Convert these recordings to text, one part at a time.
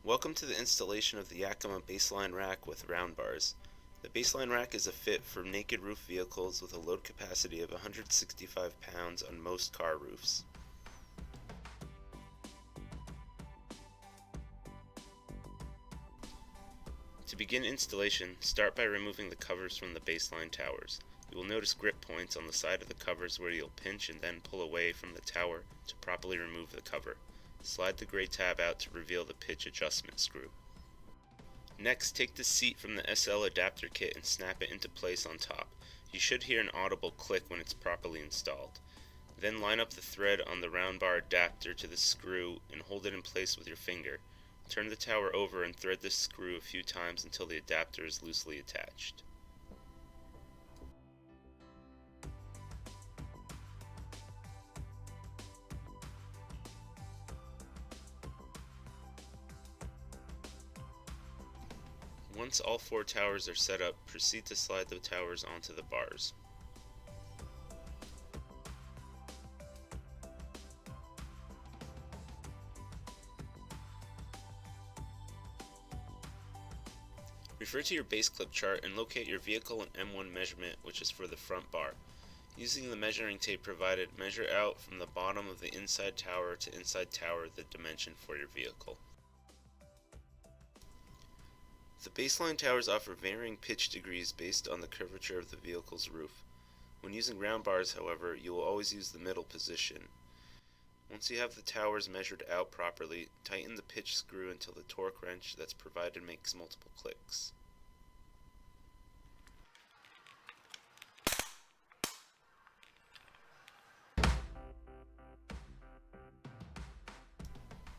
Welcome to the installation of the Yakima BaseLine rack with RoundBars. The BaseLine rack is a fit for naked roof vehicles with a load capacity of 165 pounds on most car roofs. To begin installation, start by removing the covers from the BaseLine towers. You will notice grip points on the side of the covers where you'll pinch and then pull away from the tower to properly remove the cover. Slide the gray tab out to reveal the pitch adjustment screw. Next, take the seat from the SL adapter kit and snap it into place on top. You should hear an audible click when it's properly installed. Then line up the thread on the RoundBar adapter to the screw and hold it in place with your finger. Turn the tower over and thread this screw a few times until the adapter is loosely attached. Once all four towers are set up, proceed to slide the towers onto the bars. Refer to your BaseClip chart and locate your vehicle and M1 measurement, which is for the front bar. Using the measuring tape provided, measure out from the bottom of the inside tower to inside tower the dimension for your vehicle. The BaseLine towers offer varying pitch degrees based on the curvature of the vehicle's roof. When using RoundBars, however, you will always use the middle position. Once you have the towers measured out properly, tighten the pitch screw until the torque wrench that's provided makes multiple clicks.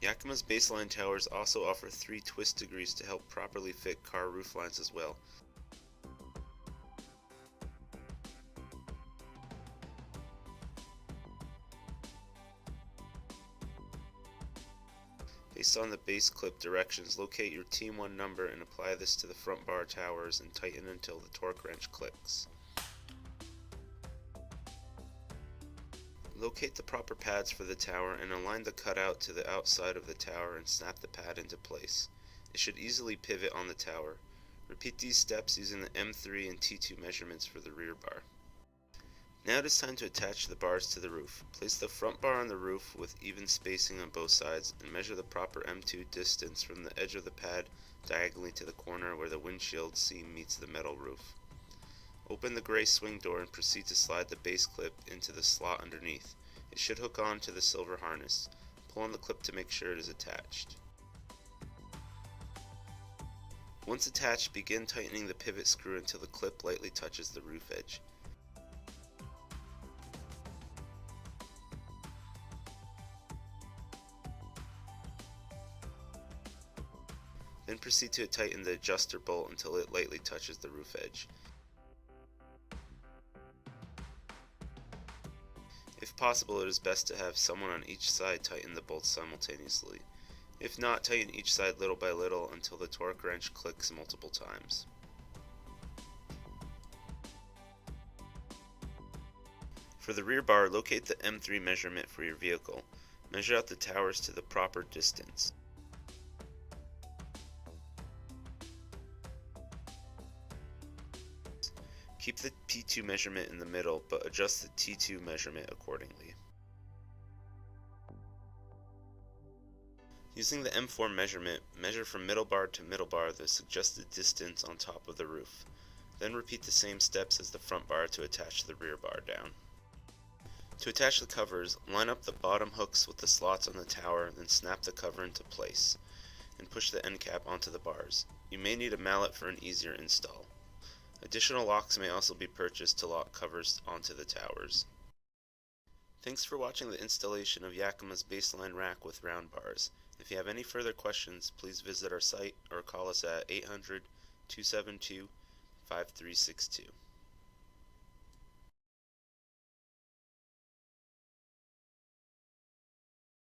Yakima's BaseLine towers also offer 3 twist degrees to help properly fit car roof lines as well. Based on the BaseClip directions, locate your Team 1 number and apply this to the front bar towers and tighten until the torque wrench clicks. Locate the proper pads for the tower and align the cutout to the outside of the tower and snap the pad into place. It should easily pivot on the tower. Repeat these steps using the M3 and T2 measurements for the rear bar. Now it is time to attach the bars to the roof. Place the front bar on the roof with even spacing on both sides and measure the proper M2 distance from the edge of the pad diagonally to the corner where the windshield seam meets the metal roof. Open the gray swing door and proceed to slide the BaseClip into the slot underneath. It should hook on to the silver harness. Pull on the clip to make sure it is attached. Once attached, begin tightening the pivot screw until the clip lightly touches the roof edge. Then proceed to tighten the adjuster bolt until it lightly touches the roof edge. If possible, it is best to have someone on each side tighten the bolts simultaneously. If not, tighten each side little by little until the torque wrench clicks multiple times. For the rear bar, locate the M3 measurement for your vehicle. Measure out the towers to the proper distance. Keep the P2 measurement in the middle, but adjust the T2 measurement accordingly. Using the M4 measurement, measure from middle bar to middle bar the suggested distance on top of the roof. Then repeat the same steps as the front bar to attach the rear bar down. To attach the covers, line up the bottom hooks with the slots on the tower, then snap the cover into place, and push the end cap onto the bars. You may need a mallet for an easier install. Additional locks may also be purchased to lock covers onto the towers. Thanks for watching the installation of Yakima's BaseLine rack with RoundBars. If you have any further questions, please visit our site or call us at 800-272-5362.